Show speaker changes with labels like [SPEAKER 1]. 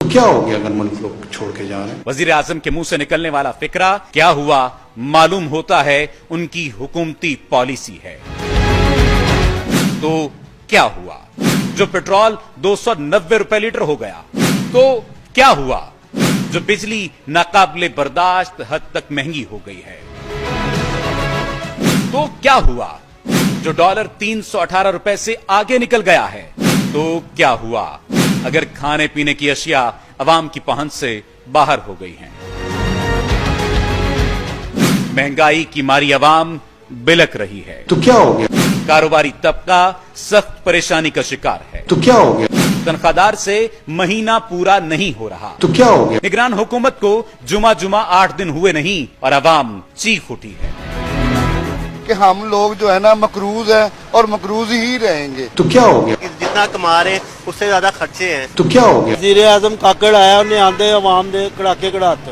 [SPEAKER 1] तो क्या हो गया अगर मुल्क लोग छोड़ के जा रहे हैं?
[SPEAKER 2] वजीर आजम के मुंह से निकलने वाला फिक्रा क्या हुआ मालूम होता है उनकी हुकूमती पॉलिसी है। तो क्या हुआ? जो पेट्रोल 290 रुपए लीटर हो गया तो क्या हुआ? जो बिजली नाकाबिले बर्दाश्त हद तक महंगी हो गई है तो क्या हुआ? जो डॉलर 318 रुपए से आगे निकल गया है तो क्या हुआ? अगर खाने पीने की अशिया अवाम की पहुंच से बाहर हो गई हैं। महंगाई की मारी अवाम बिलक रही है
[SPEAKER 1] तो क्या हो गया?
[SPEAKER 2] कारोबारी तबका सख्त परेशानी का शिकार है
[SPEAKER 1] तो क्या हो गया?
[SPEAKER 2] तनख्वाहदार से महीना पूरा नहीं हो रहा
[SPEAKER 1] तो क्या हो गया?
[SPEAKER 2] निगरान हुकूमत को जुमा 8 दिन हुए नहीं और अवाम चीख उठी है
[SPEAKER 3] कि हम लोग जो है ना मकरूज है और मकरूज ही रहेंगे।
[SPEAKER 1] तो क्या हो गया?
[SPEAKER 4] जितना कमा रहे हैं उससे ज्यादा खर्चे हैं।
[SPEAKER 1] तो क्या हो गया?
[SPEAKER 5] वज़ीर आज़म काकड़ आया उन्हें आंदे अवाम दे कड़ाके कड़ाते